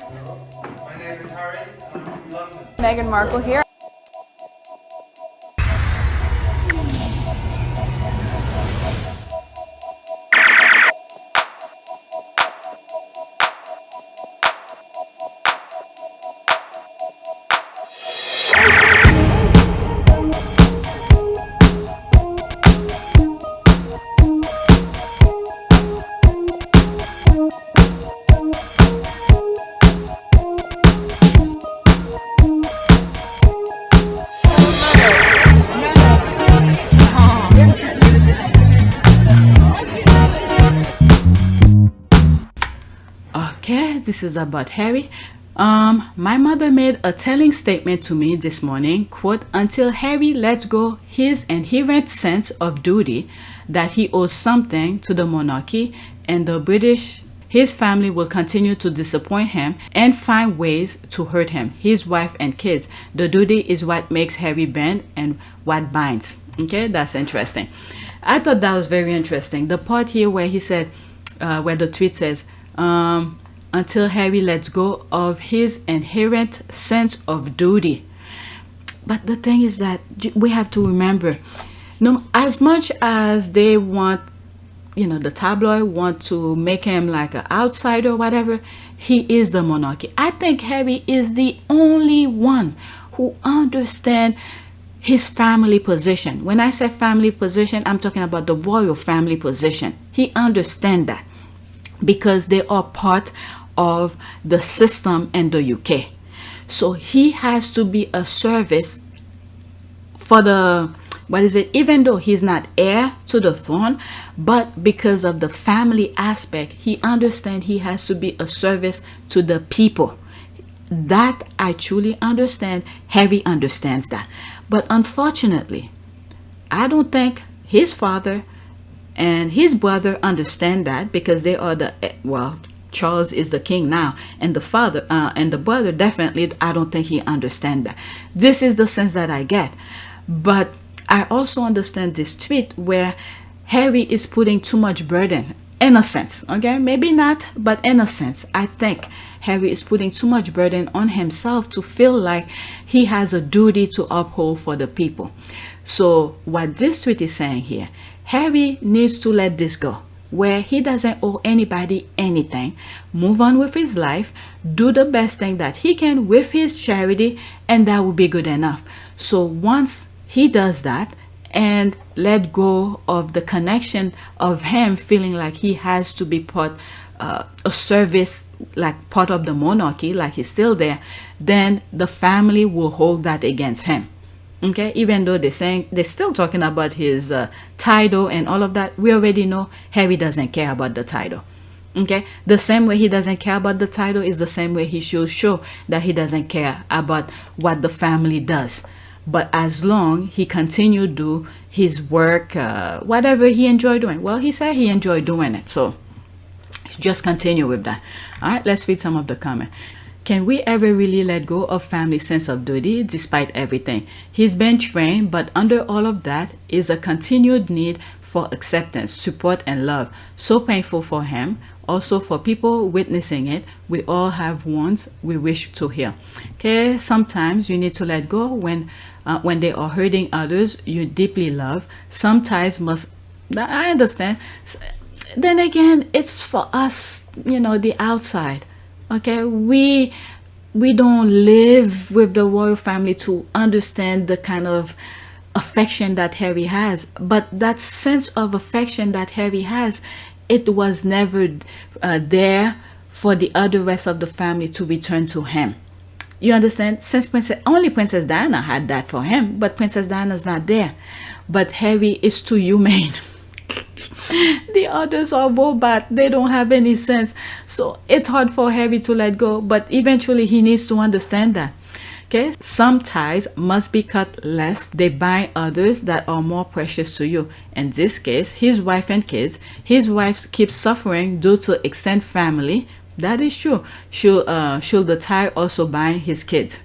My name is Harry, and I'm from London. Meghan Markle here. Okay, this is about Harry. My mother made a telling statement to me this morning, quote, until Harry lets go his inherent sense of duty that he owes something to the monarchy and the British, his family will continue to disappoint him and find ways to hurt him, his wife and kids. The duty is what makes Harry bend and what binds. Okay, that's interesting. I thought that was very interesting. The part here where he said, where the tweet says, until Harry lets go of his inherent sense of duty. But the thing is that we have to remember, no, as much as they want, the tabloid want to make him like an outsider or whatever, he is the monarchy. I think Harry is the only one who understands his family position. When I say family position, I'm talking about the royal family position. He understands that, because they are part of the system in the UK. So he has to be a service for the, even though he's not heir to the throne, but because of the family aspect, he understands he has to be a service to the people. That I truly understand. Harry understands that. But unfortunately, I don't think his father and his brother understand that, because they are Charles is the king now, and the father and the brother definitely, I don't think he understand that. This is the sense that I get. But I also understand this tweet where Harry is putting too much burden, in a sense, okay, maybe not, but in a sense, I think Harry is putting too much burden on himself to feel like he has a duty to uphold for the people. So what this tweet is saying here, Harry needs to let this go, where he doesn't owe anybody anything, move on with his life, do the best thing that he can with his charity, and that will be good enough. So once he does that and let go of the connection of him feeling like he has to be part a service, like part of the monarchy, like he's still there, then the family will hold that against him. Okay, even though they're still talking about his title and all of that, we already know Harry doesn't care about the title. Okay, the same way he doesn't care about the title is the same way he should show that he doesn't care about what the family does. But as long he continue to do his work, whatever he enjoy doing, well, he said he enjoyed doing it, so just continue with that. All right, let's read some of the comment. Can we ever really let go of family sense of duty despite everything? He's been trained, but under all of that is a continued need for acceptance, support, and love. So painful for him, also for people witnessing it. We all have wounds we wish to heal. Okay, sometimes you need to let go when they are hurting others you deeply love. Some ties must, I understand. Then again, it's for us, the outside. Okay, we don't live with the royal family to understand the kind of affection that Harry has. But that sense of affection that Harry has, it was never there for the other rest of the family to return to him. You understand? Since only Princess Diana had that for him, but Princess Diana's not there. But Harry is too humane. The others are robot. They don't have any sense. So it's hard for Harry to let go, but eventually he needs to understand that. Okay, some ties must be cut lest they bind others that are more precious to you. In this case, his wife and kids. His wife keeps suffering due to extended family. That is true. Should the tie also bind his kids?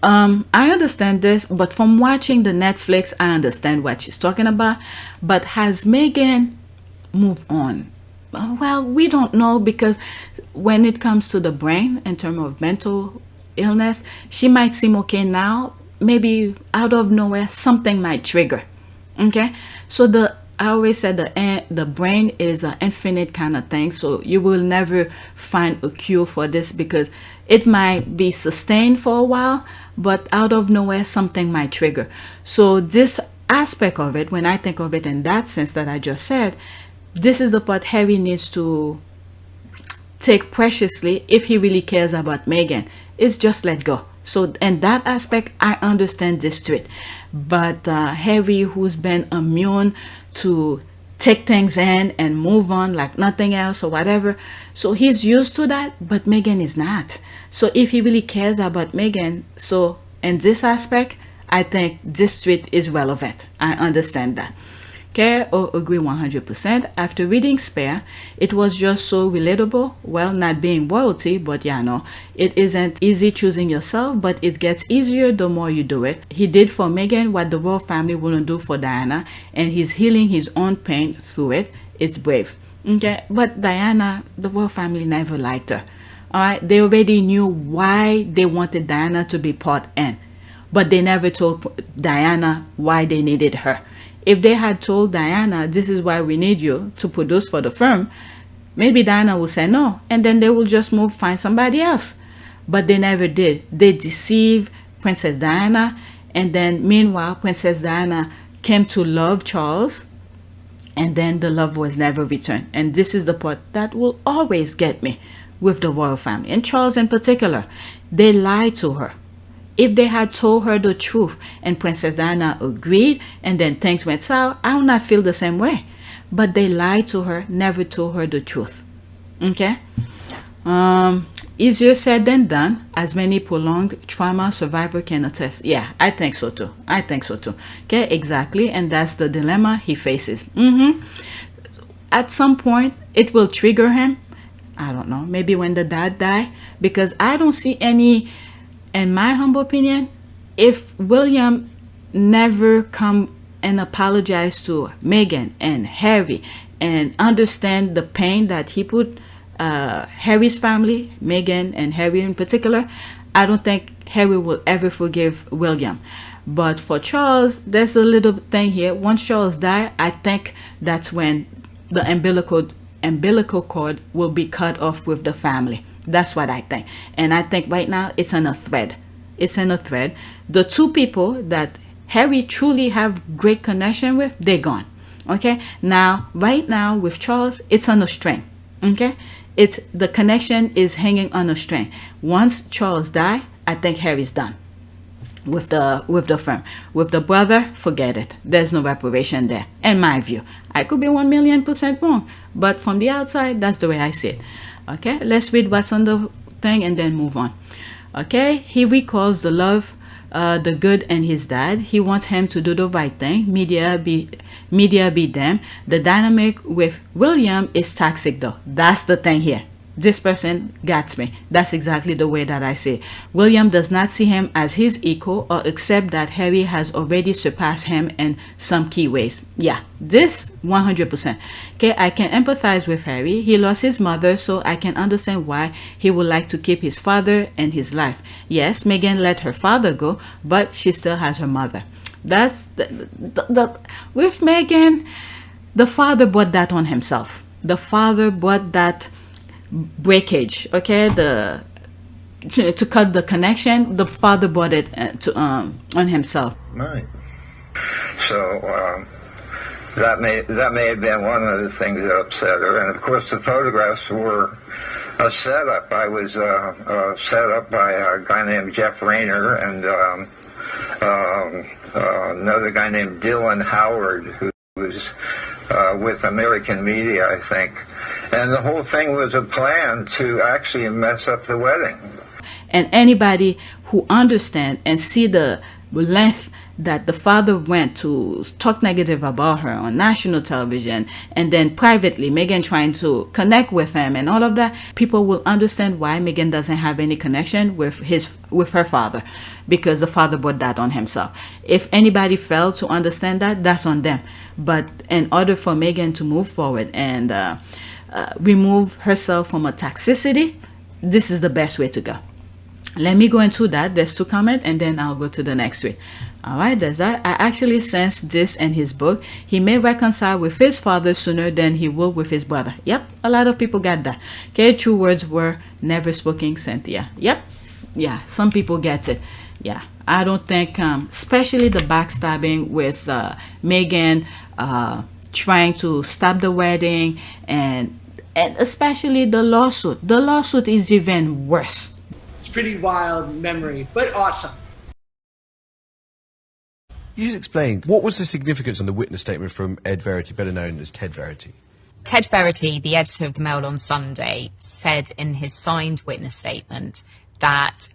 I understand this, but from watching the Netflix, I understand what she's talking about. But has Meghan moved on? Well, we don't know, because when it comes to the brain, in terms of mental illness, she might seem okay now. Maybe out of nowhere, something might trigger. Okay, so I always said the brain is an infinite kind of thing. So you will never find a cure for this, because it might be sustained for a while, but out of nowhere, something might trigger. So this aspect of it, when I think of it in that sense that I just said, this is the part Harry needs to take preciously if he really cares about Meghan, is just let go. So in that aspect, I understand this trait. But Harry, who's been immune to take things in and move on like nothing else or whatever, so he's used to that, but Meghan is not. So if he really cares about Meghan, so in this aspect, I think this trait is relevant. I understand that. Okay, or agree 100%. After reading Spare, it was just so relatable. Well, not being royalty, but yeah, no, it isn't easy choosing yourself, but it gets easier the more you do it. He did for Meghan what the royal family wouldn't do for Diana, and he's healing his own pain through it. It's brave. Okay, but Diana, the royal family never liked her. All right, they already knew why they wanted Diana to be part in, but they never told Diana why they needed her. If they had told Diana, this is why we need you to produce for the firm, maybe Diana will say no, and then they will just find somebody else. But they never did. They deceived Princess Diana, and then meanwhile, Princess Diana came to love Charles, and then the love was never returned. And this is the part that will always get me with the royal family, and Charles in particular. They lied to her. If they had told her the truth and Princess Diana agreed and then things went south, I would not feel the same way. But they lied to her, never told her the truth. Okay? Easier said than done, as many prolonged trauma survivor can attest. Yeah, I think so too. I think so too. Okay, exactly. And that's the dilemma he faces. At some point, it will trigger him. I don't know, maybe when the dad die, because I don't see any. In my humble opinion, if William never come and apologize to Meghan and Harry and understand the pain that he put Harry's family, Meghan and Harry in particular, I don't think Harry will ever forgive William. But for Charles, there's a little thing here. Once Charles die, I think that's when the umbilical cord will be cut off with the family. That's what I think. And I think right now it's on a thread. It's in a thread. The two people that Harry truly have great connection with, they're gone. Okay? Now, right now with Charles, it's on a string. Okay? It's the connection is hanging on a string. Once Charles die, I think Harry's done with the firm. With the brother, forget it. There's no reparation there, in my view. I could be 1,000,000% wrong, but from the outside, that's the way I see it. Okay, let's read what's on the thing and then move on. Okay, he recalls the love, the good in his dad. He wants him to do the right thing. Media be damned. The dynamic with William is toxic though. That's the thing here. This person gets me. That's exactly the way that I see it. William does not see him as his equal or accept that Harry has already surpassed him in some key ways. Yeah, this 100%. Okay, I can empathize with Harry. He lost his mother, so I can understand why he would like to keep his father and his life. Yes, Meghan let her father go, but she still has her mother. That's with Meghan, the father brought that on himself. The father brought that breakage, okay, to cut the connection. The father brought it on himself. Right. So that may have been one of the things that upset her. And of course, the photographs were a setup. I was set up by a guy named Jeff Rayner and another guy named Dylan Howard, who was with American Media, I think. And the whole thing was a plan to actually mess up the wedding. And anybody who understand and see the length that the father went to talk negative about her on national television, and then privately Meghan trying to connect with him and all of that, people will understand why Meghan doesn't have any connection with her father, because the father brought that on himself. If anybody failed to understand that, that's on them. But in order for Meghan to move forward and remove herself from a toxicity, this is the best way to go. Let me go into that. There's 2 comments, and then I'll go to the next way. All right, there's that. I actually sensed this in his book. He may reconcile with his father sooner than he will with his brother. Yep, a lot of people got that. Okay, true words were never spoken, Cynthia. Yep, yeah, some people get it. Yeah, I don't think, especially the backstabbing with Meghan, trying to stop the wedding, and especially the lawsuit. The lawsuit is even worse. It's pretty wild memory, but awesome. You just explain, what was the significance on the witness statement from Ed Verity, better known as Ted Verity? Ted Verity, the editor of the Mail on Sunday, said in his signed witness statement that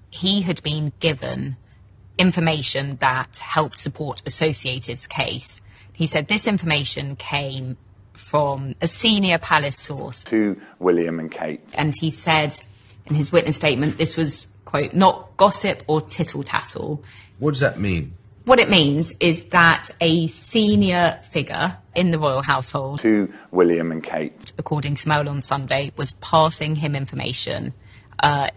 he had been given information that helped support Associated's case. He said this information came from a senior palace source To William and Kate. and he said in his witness statement this was, quote, not gossip or tittle-tattle. What does that mean? What it means is that a senior figure in the royal household, To William and Kate. according to Mail on Sunday, was passing him information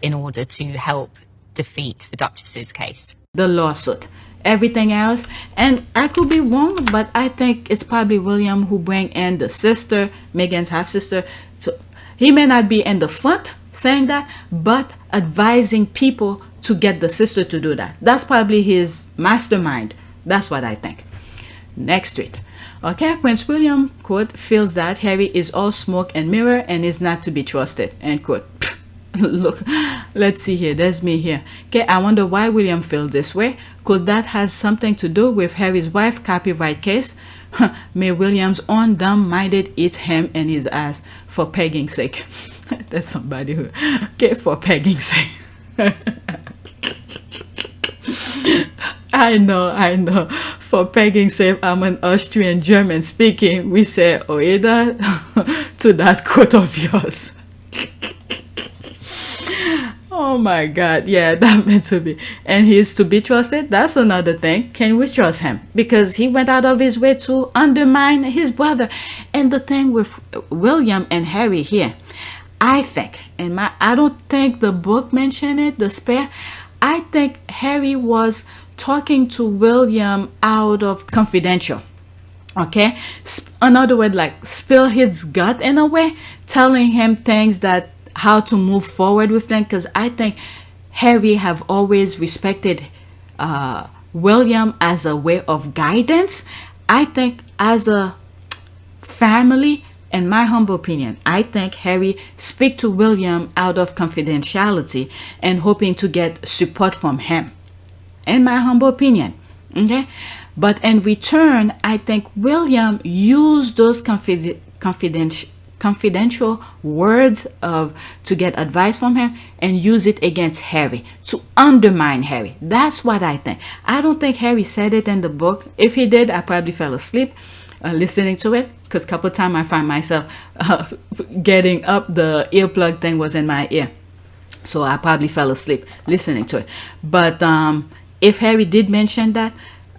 in order to help defeat the Duchess's case. The lawsuit, everything else, and I could be wrong, but I think it's probably William who bring in the sister, Meghan's half-sister. So he may not be in the front saying that, but advising people to get the sister to do that. That's probably his mastermind. That's what I think. Next tweet. Okay, Prince William, quote, feels that Harry is all smoke and mirror and is not to be trusted, end quote. Look, let's see here. There's me here. Okay, I wonder why William feels this way. Could that has something to do with Harry's wife copyright case? May William's own dumb-minded eat him and his ass for pegging sake. That's somebody who, okay, for pegging sake. I know. For pegging sake, I'm an Austrian German speaking. We say oida to that quote of yours. Oh my God, yeah, that meant to be. And he's to be trusted. That's another thing. Can we trust him? Because he went out of his way to undermine his brother. And the thing with William and Harry here, I think, I don't think the book mentioned it, the spare. I think Harry was talking to William out of confidential. Okay, another word, like spill his gut in a way, telling him things that how to move forward with them, because I think Harry have always respected William as a way of guidance. I think as a family, in my humble opinion, I think Harry speak to William out of confidentiality and hoping to get support from him, in my humble opinion. Okay, but in return, I think William used those confidential words to get advice from him and use it against Harry to undermine Harry. That's what I think. I don't think Harry said it in the book. If he did, I probably fell asleep listening to it, because a couple of times I find myself getting up, the earplug thing was in my ear, so I probably fell asleep listening to it. But if Harry did mention that,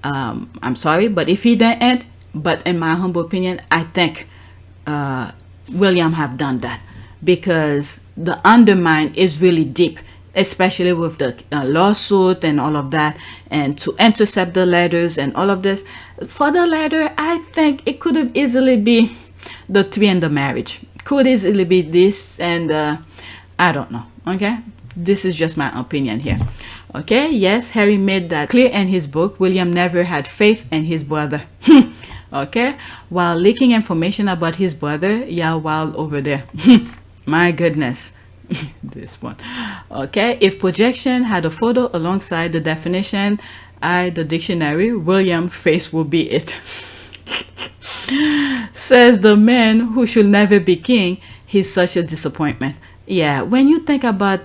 I'm sorry, but if he didn't, but in my humble opinion, I think William have done that, because the undermine is really deep, especially with the lawsuit and all of that, and to intercept the letters and all of this. For the letter, I think it could have easily be the 3 in the marriage. Could easily be this, and I don't know. Okay, this is just my opinion here. Okay, yes, Harry made that clear in his book. William never had faith in his brother. Okay, while leaking information about his brother, yeah, while over there. My goodness. This one. Okay, if projection had a photo alongside the definition, the dictionary, William face will be it. Says the man who should never be king. He's such a disappointment. Yeah, when you think about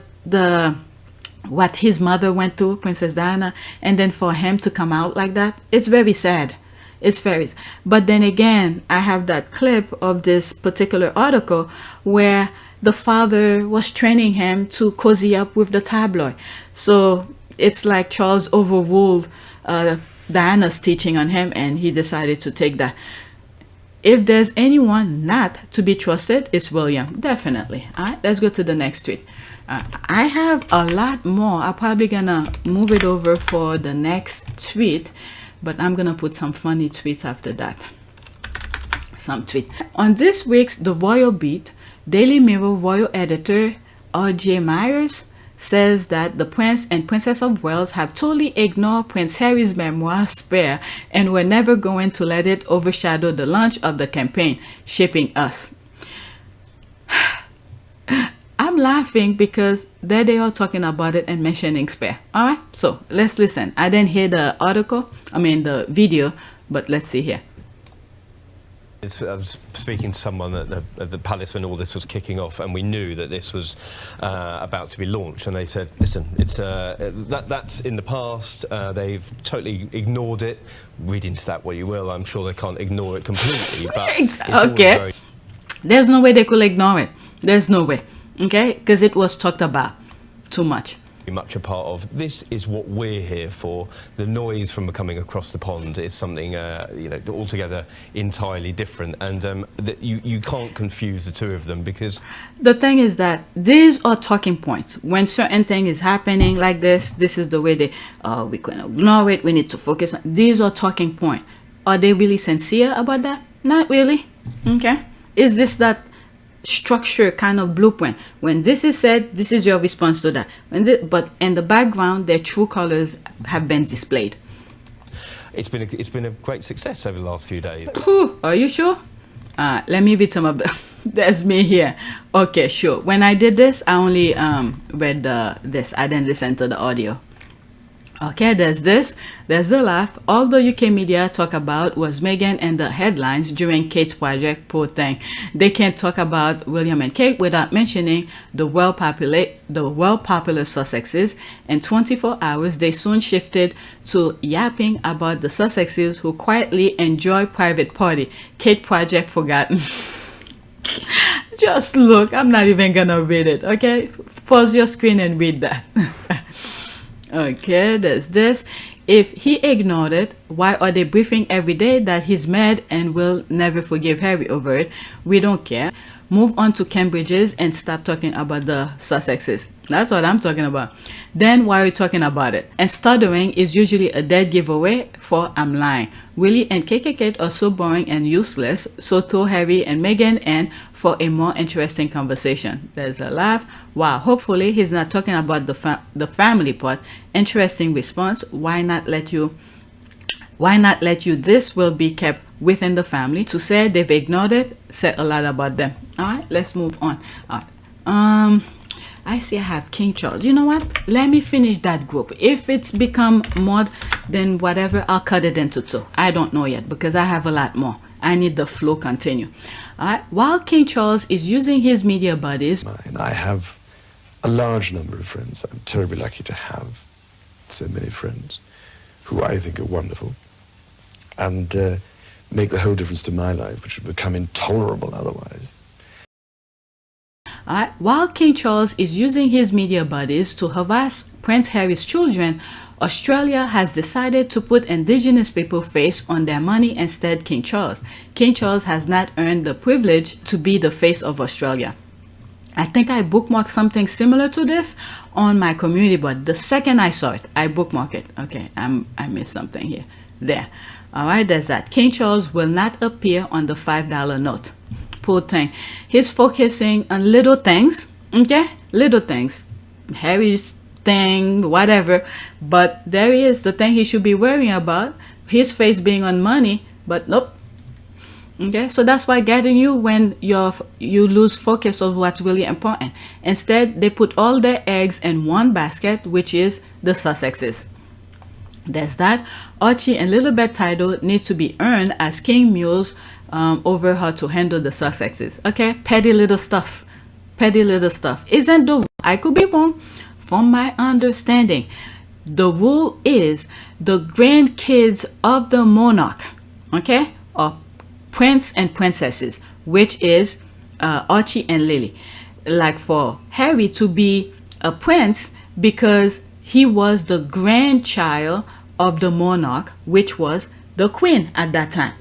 what his mother went through, Princess Diana, and then for him to come out like that, it's very sad. It's very, but then again, I have that clip of this particular article where the father was training him to cozy up with the tabloid. So it's like Charles overruled Diana's teaching on him, and he decided to take that. if there's anyone not to be trusted, it's William. Definitely. All right, let's go to the next tweet. I have a lot more. I'm probably gonna move it over for the next tweet, but I'm gonna put some funny tweets after that. Some tweet. On this week's The Royal Beat, Daily Mirror Royal Editor R.J. Myers says that the Prince and Princess of Wales have totally ignored Prince Harry's memoir Spare and were never going to let it overshadow the launch of the campaign, Shaping Us. I'm laughing because there they are talking about it and mentioning Spare. Alright, so let's listen. I didn't hear the the video, but let's see here. I was speaking to someone at the palace when all this was kicking off, and we knew that this was about to be launched, and they said, listen, it's that's in the past, they've totally ignored it. Read into that what you will. I'm sure they can't ignore it completely, but it's okay, very... There's no way they could ignore it. There's no way, okay, because it was talked about too much. Much a part of this is what we're here for. The noise from coming across the pond is something you know, altogether entirely different, and that you can't confuse the two of them, because the thing is that these are talking points. When certain thing is happening like this is the way they we can ignore it, we need to focus on. These are talking point. Are they really sincere about that? Not really. Okay, is this that structure kind of blueprint? When this is said, this is your response to that. But in the background, their true colors have been displayed. it's been a great success over the last few days. Whew, are you sure? Let me read some of them. There's me here. Okay, sure. When I did this, I only read this. I didn't listen to the audio. Okay, there's this. There's the laugh. All the UK media talk about was Meghan and the headlines during Kate's project. Poor thing. They can't talk about William and Kate without mentioning the well-popular Sussexes. In 24 hours, they soon shifted to yapping about the Sussexes who quietly enjoy private party. Kate project forgotten. Just look. I'm not even gonna read it. Okay, pause your screen and read that. Okay, there's this. If he ignored it, why are they briefing every day that he's mad and will never forgive Harry over it? We don't care. Move on to Cambridges and stop talking about the Sussexes. That's what I'm talking about. Then why are we talking about it? And stuttering is usually a dead giveaway for I'm lying. Willie and KKK are so boring and useless, so throw Harry and Meghan in for a more interesting conversation. There's a laugh. Wow, hopefully he's not talking about the family part. Interesting response. Why not let you this will be kept within the family. To say they've ignored it said a lot about them. All right, let's move on. All right. I see I have King Charles. You know what, let me finish that group. If it's become mod, then whatever, I'll cut it into two. I don't know yet because I have a lot more. I need the flow continue. All right, while King Charles is using his media buddies, I have a large number of friends. I'm terribly lucky to have so many friends who I think are wonderful and make the whole difference to my life, which would become intolerable otherwise. While King Charles is using his media buddies to harass Prince Harry's children, Australia has decided to put Indigenous people face on their money instead. King Charles has not earned the privilege to be the face of Australia. I think I bookmarked something similar to this on my community, but the second I saw it, I bookmarked it. Okay, I missed something here. There. All right, there's that. King Charles will not appear on the $5 note. Poor thing. He's focusing on little things. Okay, little things. Harry's thing, whatever. But there he is, the thing he should be worrying about. His face being on money, but nope. Okay, so that's why getting you when you lose focus of what's really important. Instead, they put all their eggs in one basket, which is the Sussexes. There's that. Archie and Lilibet title need to be earned as king mules over how to handle the Sussexes. Okay, petty little stuff. Petty little stuff. Isn't the, I could be wrong, from my understanding, the rule is the grandkids of the monarch, okay, are prince and princesses, which is Archie and Lily. Like for Harry to be a prince because he was the grandchild of the monarch, which was the queen at that time.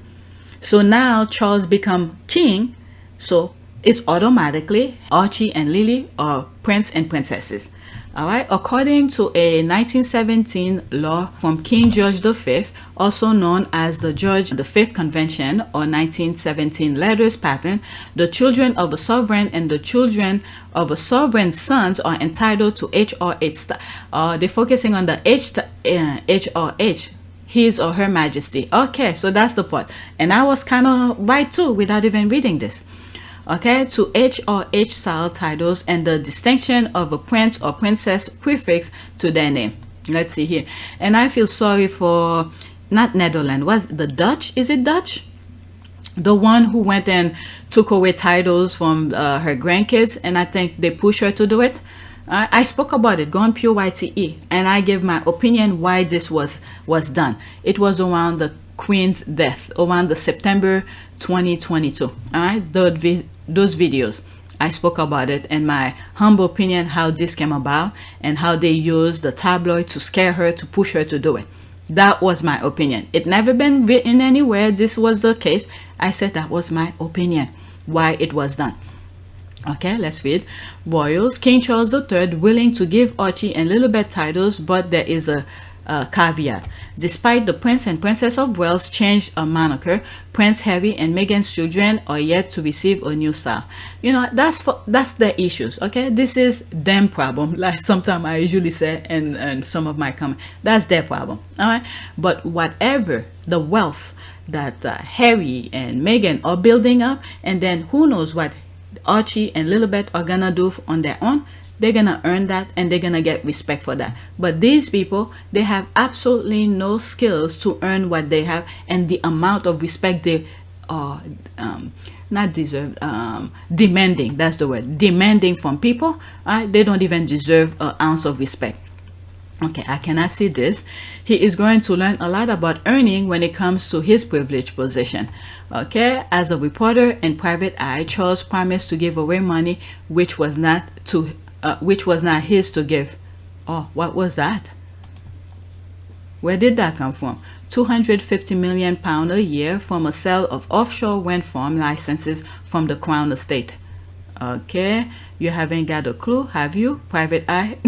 So now Charles become king, so it's automatically Archie and Lily are prince and princesses. All right, according to a 1917 law from King George V, also known as the George V Convention or 1917 letters pattern, the children of a sovereign and the children of a sovereign's sons are entitled to HRH. They're focusing on the HRH, his or her majesty. Okay, so that's the part. And I was kind of right too without even reading this. Okay, to H or H style titles and the distinction of a prince or princess prefix to their name. Let's see here. And I feel sorry for, not Netherlands, was the Dutch? Is it Dutch? The one who went and took away titles from her grandkids, and I think they pushed her to do it. I spoke about it, gone pure YTE, and I gave my opinion why this was done. It was around the Queen's death, around the September 2022. All right, those videos I spoke about it and my humble opinion how this came about and how they used the tabloid to scare her, to push her to do it. That was my opinion. It never been written anywhere this was the case. I said that was my opinion why it was done. Okay, let's read. Royals, King Charles III willing to give Archie and Lilibet titles, but there is a caveat. Despite the Prince and Princess of Wales changed a moniker, Prince Harry and Meghan's children are yet to receive a new style. You know, that's their issues. Okay, this is them problem. Like sometimes I usually say, and some of my comment, that's their problem. All right, but whatever the wealth that Harry and Meghan are building up, and then who knows what Archie and Lilibet are gonna do on their own. They're gonna earn that and they're gonna get respect for that. But these people, they have absolutely no skills to earn what they have, and the amount of respect they are not deserve, demanding, that's the word, demanding from people. They don't even deserve an ounce of respect. Okay, I cannot see this. He is going to learn a lot about earning when it comes to his privileged position. Okay, as a reporter in Private Eye, Charles promised to give away money which was not his to give. Oh, what was that? Where did that come from? 250 million pounds a year from a sale of offshore wind farm licenses from the Crown Estate. Okay, you haven't got a clue, have you? Private Eye.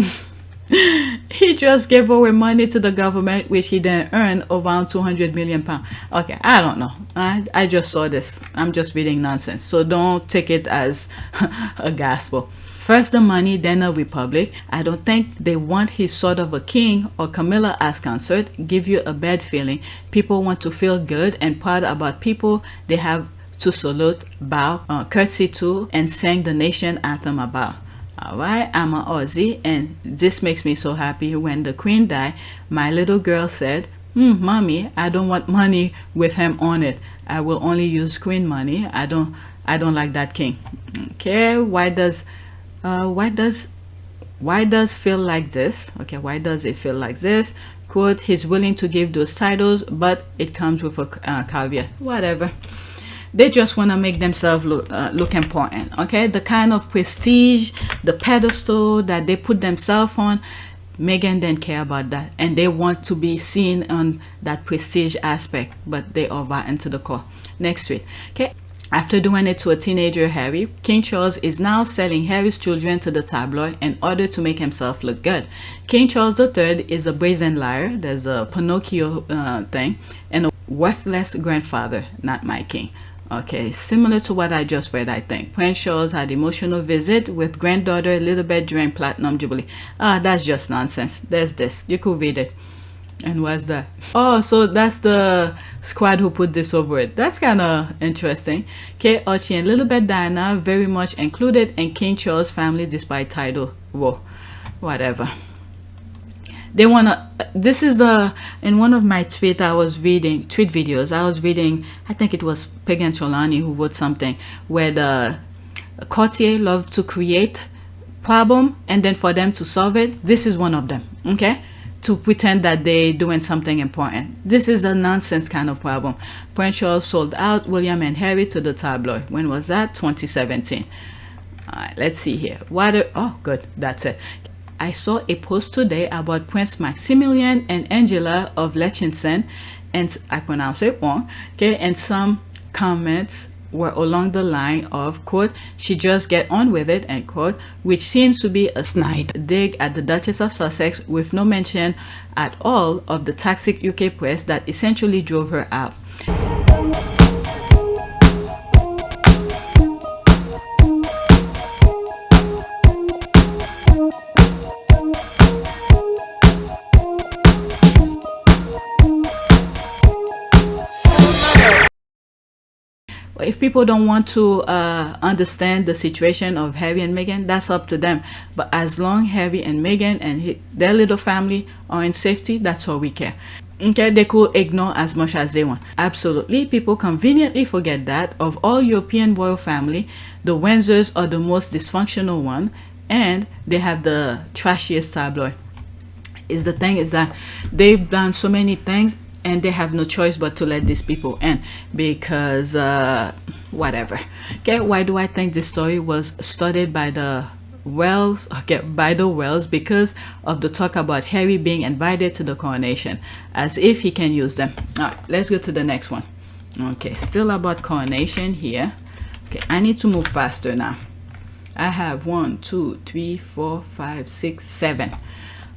He just gave away money to the government which he then earned around 200 million pounds. Okay, I don't know. I just saw this. I'm just reading nonsense, so don't take it as a gospel. First the money, then a republic. I don't think they want his sort of a king or Camilla as consort. Give you a bad feeling. People want to feel good and proud about people they have to salute, bow, curtsy to, and sing the nation anthem about. Alright, I'm an Aussie, and this makes me so happy. When the Queen died, my little girl said, Mommy, I don't want money with him on it. I will only use Queen money. I don't like that king. Okay, why does feel like this? Okay, why does it feel like this? Quote, he's willing to give those titles, but it comes with a caveat. Whatever. They just want to make themselves look important. Okay, the kind of prestige, the pedestal that they put themselves on, Meghan didn't care about that, and they want to be seen on that prestige aspect, but they are rotten to the core. Next week. Okay, after doing it to a teenager Harry, King Charles is now selling Harry's children to the tabloid in order to make himself look good. King Charles III is a brazen liar. There's a Pinocchio thing, and a worthless grandfather, not my king. Okay, similar to what I just read, I think. Prince Charles had emotional visit with granddaughter Lilibet during Platinum Jubilee. That's just nonsense. There's this. You could read it. And what's that? Oh, so that's the squad who put this over it. That's kind of interesting. Okay, Archie and Lilibet Diana very much included in King Charles' family despite title. Whoa, whatever. They wanna, this is the, in one of my tweet videos, I was reading, I think it was Pagan Trelawney who wrote something where the courtier love to create problem and then for them to solve it. This is one of them, okay? To pretend that they're doing something important. This is a nonsense kind of problem. Prince Charles sold out William and Harry to the tabloid. When was that? 2017. All right, let's see here. Oh, good, that's it. I saw a post today about Prince Maximilian and Angela of Liechtenstein, and I pronounce it wrong, okay, and some comments were along the line of, quote, she just get on with it, end quote, which seems to be a snide dig at the Duchess of Sussex, with no mention at all of the toxic UK press that essentially drove her out. If people don't want to understand the situation of Harry and Meghan, that's up to them. But as long Harry and Meghan and their little family are in safety, that's all we care. Okay, they could ignore as much as they want. Absolutely, people conveniently forget that of all European royal family, the Windsors are the most dysfunctional one, and they have the trashiest tabloid. The thing is that they've done so many things, and they have no choice but to let these people in because whatever. Okay, why do I think this story was started by the Wells? Okay, by the Wells, because of the talk about Harry being invited to the coronation, as if he can use them. All right, let's go to the next one. Okay, still about coronation here. Okay, I need to move faster now. I have 1, 2, 3, 4, 5, 6, 7.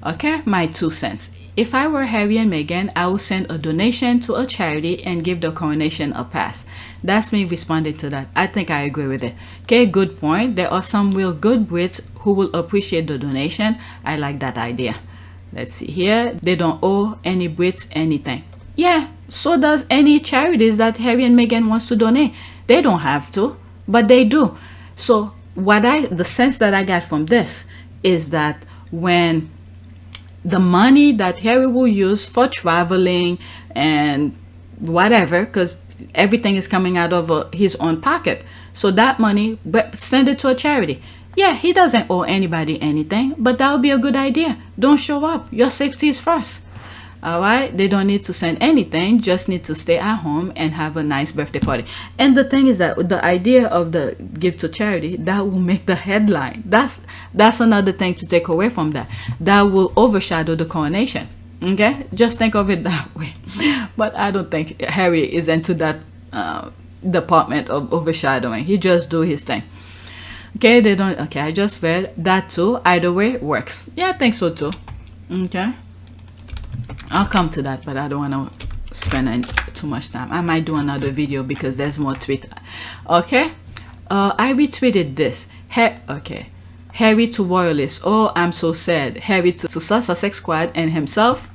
Okay, my 2 cents. If I were Harry and Meghan, I would send a donation to a charity and give the coronation a pass. That's me responding to that. I think I agree with it. Okay, good point. There are some real good Brits who will appreciate the donation. I like that idea. Let's see here. They don't owe any Brits anything. Yeah, so does any charities that Harry and Meghan wants to donate. They don't have to, but they do. So the sense that I got from this is that when the money that Harry will use for traveling and whatever, because everything is coming out of his own pocket, so that money, send it to a charity. Yeah, he doesn't owe anybody anything, but that would be a good idea. Don't show up. Your safety is first. All right, they don't need to send anything, just need to stay at home and have a nice birthday party. And the thing is that the idea of the give to charity, that will make the headline. That's another thing to take away from that. That will overshadow the coronation. Okay, just think of it that way. But I don't think Harry is into that department of overshadowing. He just do his thing. Okay, they don't. Okay, I just read that too. Either way works. Yeah, I think so too. Okay, I'll come to that, but I don't want to spend too much time. I might do another video because there's more tweet. Okay, I retweeted this. Okay, Harry to royalist. Oh, I'm so sad. Harry to Sussex squad and himself.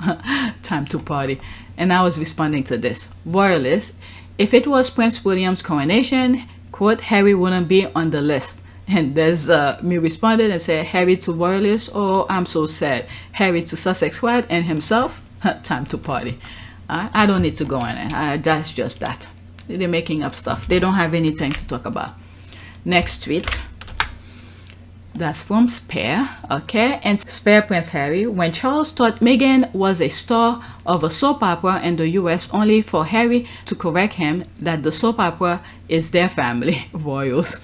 Time to party. And I was responding to this. Royalist. If it was Prince William's coronation, quote, Harry wouldn't be on the list. And there's me responded and said, Harry to royalist. Oh, I'm so sad. Harry to Sussex squad and himself. Time to party. I don't need to go on it. That's just that. They're making up stuff. They don't have anything to talk about. Next tweet. That's from Spare. Okay, and Spare Prince Harry. When Charles thought Meghan was a star of a soap opera in the US, only for Harry to correct him that the soap opera is their family, royals.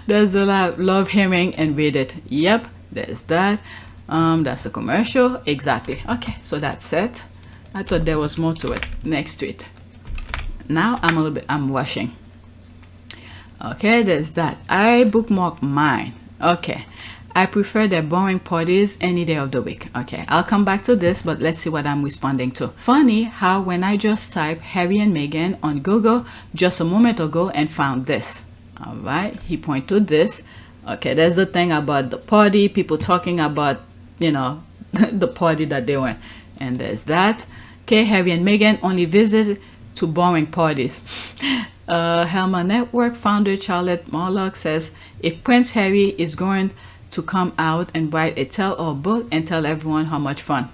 There's a lot. Love hearing and read it. Yep, there's that. That's a commercial. Exactly. Okay, so that's it. I thought there was more to it. Next tweet. Now I'm rushing. Okay, there's that. I bookmark mine. Okay, I prefer their boring parties any day of the week. Okay, I'll come back to this, but let's see what I'm responding to. Funny how when I just typed Harry and Meghan on Google just a moment ago and found this. All right, he pointed to this. Okay, there's the thing about the party, people talking about, you know, the party that they went. And there's that. Okay, Harry and Meghan only visit to boring parties. Helma Network founder Charlotte Morlock says, if Prince Harry is going to come out and write a tell-all book and tell everyone how much fun.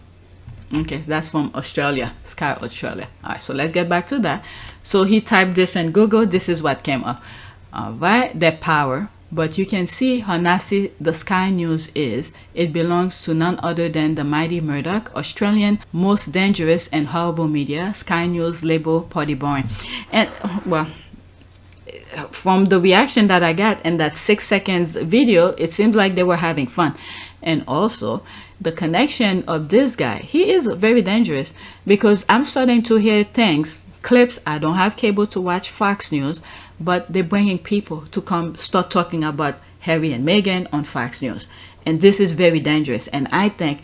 Okay, that's from Australia, Sky Australia. All right, so let's get back to that. So he typed this in Google. This is what came up. All right, their power. But you can see how nasty the Sky News is. It belongs to none other than the mighty Murdoch, Australian most dangerous and horrible media. Sky News label party boring. And well, from the reaction that I got in that 6 seconds video, it seems like they were having fun. And also the connection of this guy, he is very dangerous, because I'm starting to hear things clips. I don't have cable to watch Fox News, but they're bringing people to come start talking about Harry and Meghan on Fox News. And this is very dangerous. And I think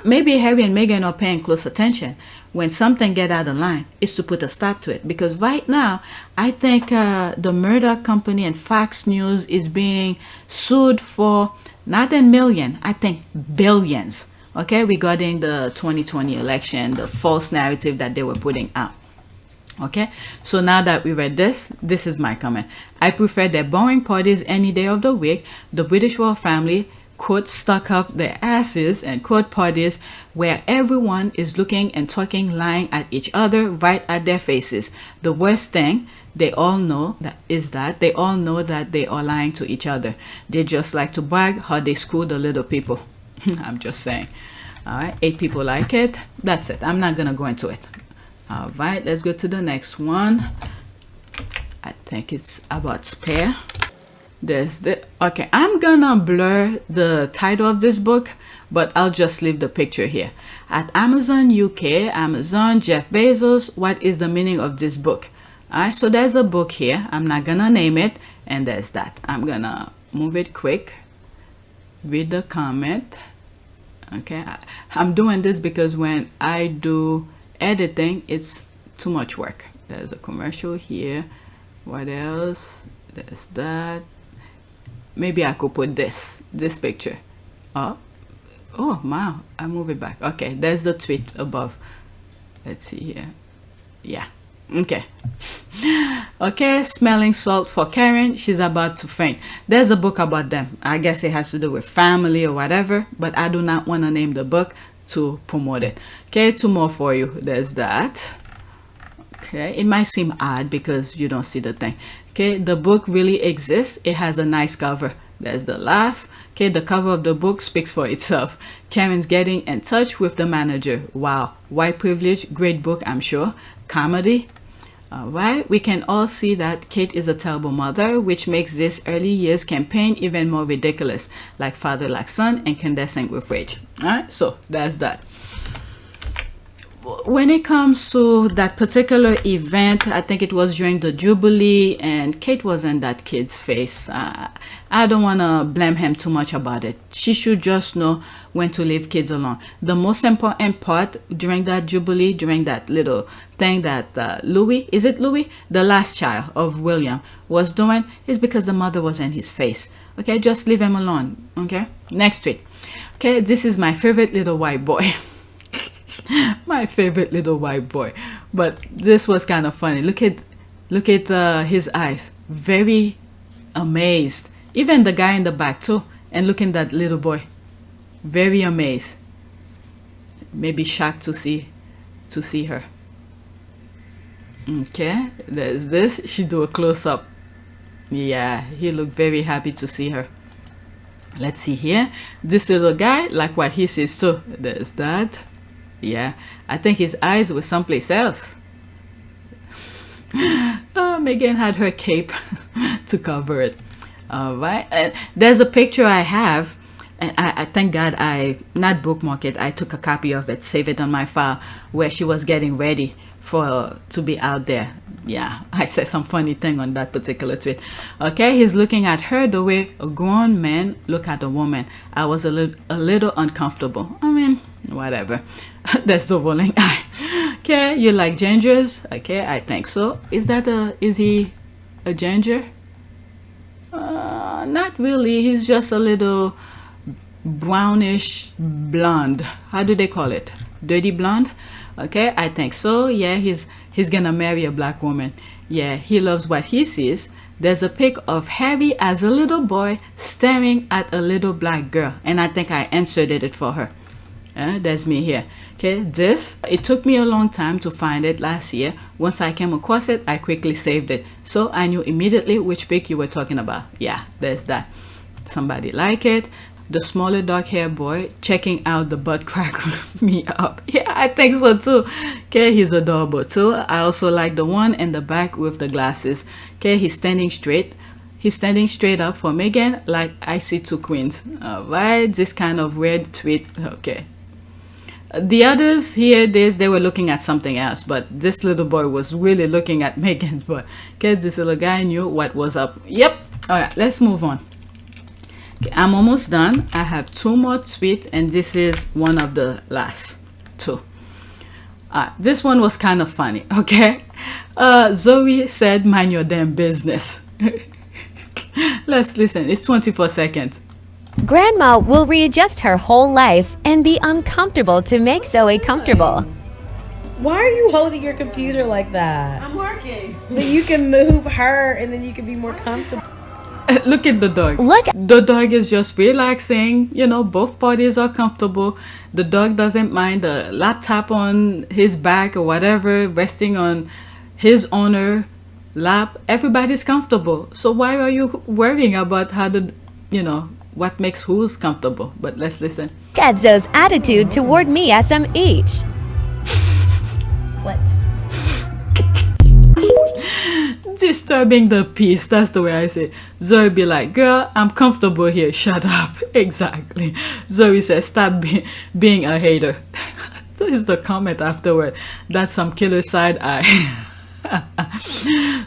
maybe Harry and Meghan are paying close attention. When something get out of line, is to put a stop to it. Because right now, I think the Murdoch company and Fox News is being sued for not a million, I think billions, okay, regarding the 2020 election, the false narrative that they were putting out. Okay, so now that we read this, this is my comment. I prefer their boring parties any day of the week. The British royal family, quote, stuck up their asses and quote parties where everyone is looking and talking, lying at each other right at their faces. The worst thing they all know that they all know that they are lying to each other. They just like to brag how they screw the little people. I'm just saying. All right, 8 people like it. That's it. I'm not gonna go into it. All right, let's go to the next one. I think it's about Spare. There's the, okay, I'm gonna blur the title of this book, but I'll just leave the picture here. At Amazon UK, Amazon, Jeff Bezos, what is the meaning of this book? All right, so there's a book here. I'm not gonna name it, and there's that. I'm gonna move it quick. Read the comment. Okay, I'm doing this because when I do editing, it's too much work. There's a commercial here. What else? There's that. Maybe I could put this picture. Oh wow, I move it back. Okay, there's the tweet above. Let's see here. Yeah, okay. Okay, smelling salt for Karen. She's about to faint. There's a book about them. I guess it has to do with family or whatever, but I do not want to name the book to promote it. Okay, 2 more for you. There's that. Okay, it might seem odd because you don't see the thing. Okay, the book really exists. It has a nice cover. There's the laugh. Okay, the cover of the book speaks for itself. Karen's getting in touch with the manager. Wow, white privilege, great book, I'm sure. Comedy. All right, we can all see that Kate is a terrible mother, which makes this early years campaign even more ridiculous, like father like son, incandescent with rage. All right, so that's that. When it comes to that particular event, I think it was during the Jubilee, and Kate was in that kid's face. I don't want to blame him too much about it. She should just know when to leave kids alone. The most important part during that Jubilee, during that little thing that Louis, is it Louis? The last child of William was doing, is because the mother was in his face. Okay, just leave him alone. Okay, next tweet. Okay, this is my favorite little white boy. My favorite little white boy. But this was kind of funny. Look at his eyes, very amazed. Even the guy in the back too, and look at that little boy, very amazed, maybe shocked to see her. Okay, there's this. She do a close-up. Yeah, he looked very happy to see her. Let's see here. This little guy, like what he sees too. There's that. Yeah, I think his eyes were someplace else. Meghan had her cape to cover it. All right, and there's a picture I have, and I thank God I not bookmark it. I took a copy of it, save it on my file, where she was getting ready to be out there. Yeah, I said some funny thing on that particular tweet. Okay, he's looking at her the way a grown man look at a woman. I was a little uncomfortable. I mean, whatever. That's the rolling eye. Okay, you like gingers? Okay, I think so. Is he a ginger? Not really. He's just a little brownish blonde. How do they call it? Dirty blonde? Okay, I think so. Yeah, he's gonna marry a black woman. Yeah, he loves what he sees. There's a pic of Harry as a little boy staring at a little black girl, and I think I inserted it for her. That's me here. Okay, it took me a long time to find it last year. Once I came across it, I quickly saved it, so I knew immediately which pic you were talking about. Yeah, there's that. Somebody like it. The smaller dark hair boy checking out the butt crack me up. Yeah, I think so too. Okay, he's adorable too. I also like the one in the back with the glasses. Okay, he's standing straight. He's standing straight up for Meghan, like I see 2 queens. All right, this kind of weird tweet. Okay. The others here, they were looking at something else, but this little boy was really looking at Meghan. But because this little guy knew what was up. Yep. All right, let's move on. Okay, I'm almost done. I have 2 more tweets, and this is one of the last 2. This one was kind of funny. Okay, Zoe said, "Mind your damn business." Let's listen. It's 24 seconds. Grandma will readjust her whole life and be uncomfortable to make Zoe comfortable. Why are you holding your computer like that? I'm working. But you can move her and then you can be more comfortable. Look at the dog. Look. The dog is just relaxing. You know, both parties are comfortable. The dog doesn't mind the laptop on his back or whatever, resting on his owner lap. Everybody's comfortable. So why are you worrying about how the, you know, what makes who's comfortable? But let's listen. Look at Zoe's attitude toward me SMH. What? Disturbing the peace, that's the way I say it. Zoe be like, "Girl, I'm comfortable here, shut up." Exactly. Zoe says, "Stop being a hater." That is the comment afterward. That's some killer side eye.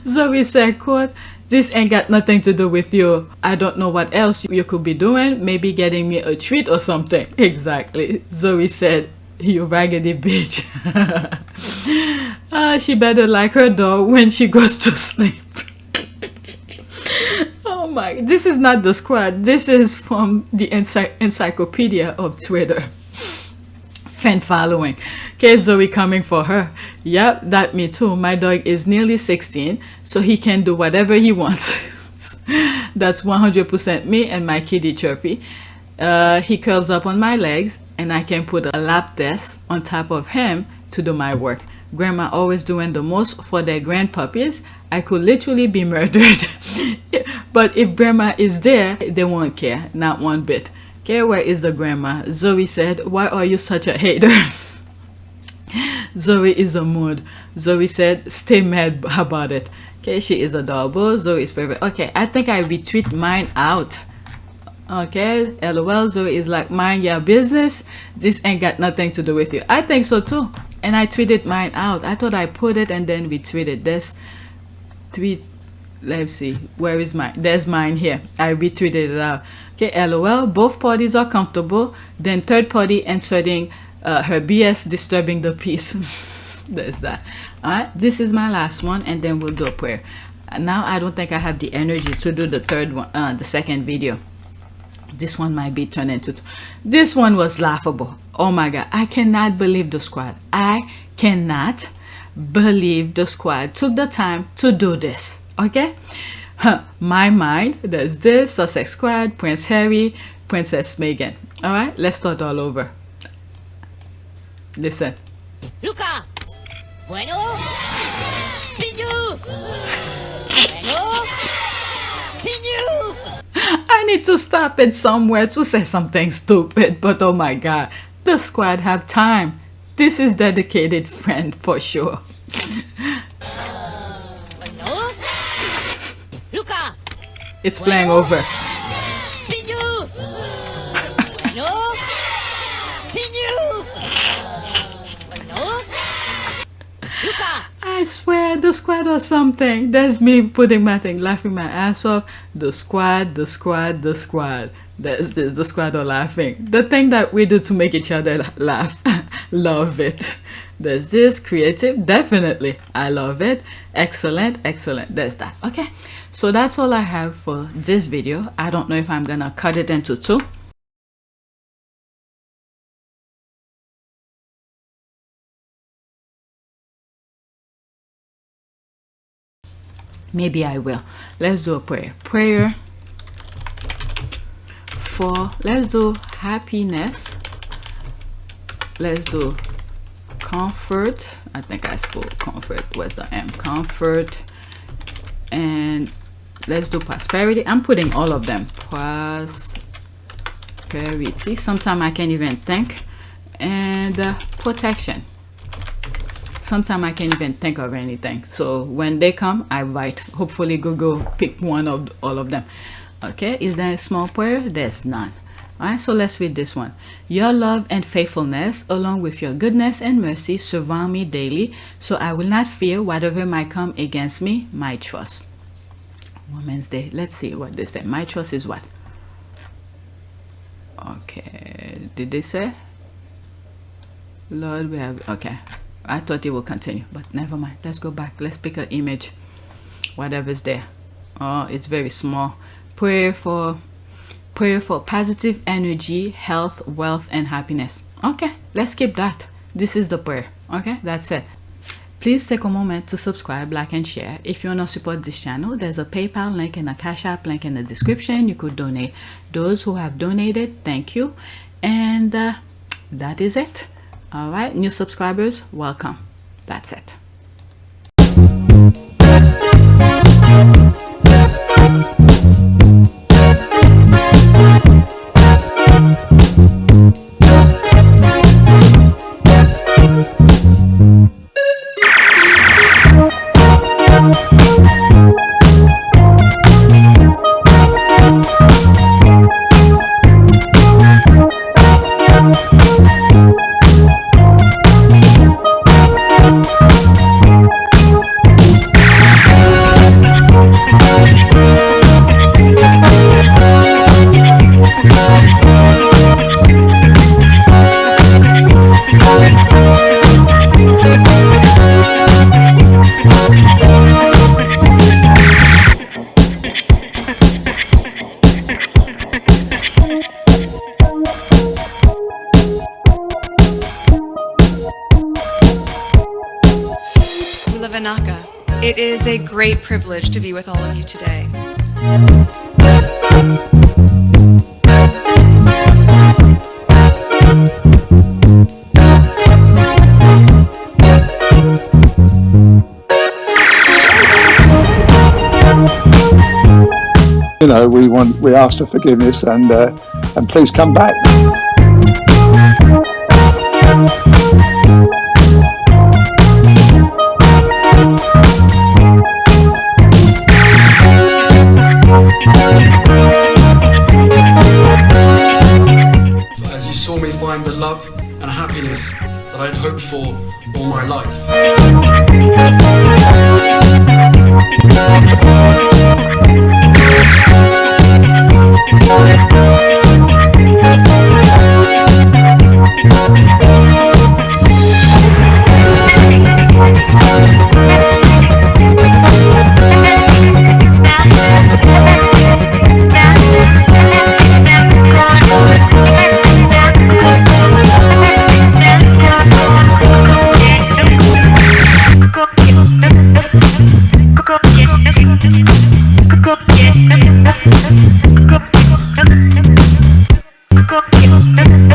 Zoe said, quote, "This ain't got nothing to do with you. I don't know what else you could be doing. Maybe getting me a treat or something." Exactly. Zoe said, "You raggedy bitch." She better like her dog when she goes to sleep. Oh my, this is not the squad. This is from the encyclopedia of Twitter. Fan following. Okay, Zoe coming for her. Yep, that me too. My dog is nearly 16, so he can do whatever he wants. That's 100% me and my kitty Chirpy. He curls up on my legs, and I can put a lap desk on top of him to do my work. Grandma always doing the most for their grandpuppies. I could literally be murdered. But if grandma is there, they won't care, not one bit. Okay, where is the grandma? Zoe said, "Why are you such a hater?" Zoe is a mood. Zoe said, "Stay mad about it." Okay, she is adorable. Zoe is favorite. Okay, I think I retweet mine out. Okay, LOL. Zoe is like, "Mind your business. This ain't got nothing to do with you." I think so too. And I tweeted mine out. I thought I put it and then retweeted this tweet. Let's see, where is mine? There's mine here. I retweeted it out. Okay, LOL. Both parties are comfortable. Then third party inserting her BS, disturbing the peace. There's that. All right, this is my last one, and then we'll do a prayer. Now I don't think I have the energy to do the third one, the second video. This one might be turned into this one was laughable. Oh my god, I cannot believe the squad. I cannot believe the squad took the time to do this. Okay, my mind, there's this Sussex squad, Prince Harry, Princess Meghan. All right, let's start all over. Listen. Luca. Bueno. Pinyu. Bueno. Pinyu. I need to stop it somewhere to say something stupid, but oh my god, the squad have time. This is dedicated friend for sure. Bueno. Luca. It's playing over. Pinyu. Bueno. Pinyu. Bueno. Luca. I swear, the squad or something. That's me putting my thing, laughing my ass off. The squad, the squad, the squad. That's this, the squad are laughing. The thing that we do to make each other laugh. Love it. There's this, creative, definitely. I love it. Excellent, excellent. There's that. Okay, so that's all I have for this video. I don't know if I'm gonna cut it into 2. Maybe I will. Let's do a prayer. Prayer for, let's do happiness. Let's do comfort. I think I spelled comfort. Where's the M? Comfort. And let's do prosperity. I'm putting all of them. Prosperity. Sometimes I can't even think. And protection. Sometimes I can't even think of anything. So when they come, I write. Hopefully Google pick one of all of them. Okay, is there a small prayer? There's none. Alright, so let's read this one. Your love and faithfulness, along with your goodness and mercy, surround me daily, so I will not fear whatever might come against me, my trust. Women's Day. Let's see what they say. My trust is what? Okay, did they say? Lord, we have, okay. I thought it would continue, but never mind. Let's go back. Let's pick an image. Whatever's there. Oh, it's very small. Prayer for positive energy, health, wealth, and happiness. Okay, let's keep that. This is the prayer. Okay, that's it. Please take a moment to subscribe, like, and share. If you want to support this channel, there's a PayPal link and a Cash App link in the description. You could donate. Those who have donated, thank you. And that is it. All right, new subscribers, welcome. That's it. It is a great privilege to be with all of you today. You know, we ask for forgiveness and please come back. As you saw me find the love and happiness that I'd hoped for all my life. Go,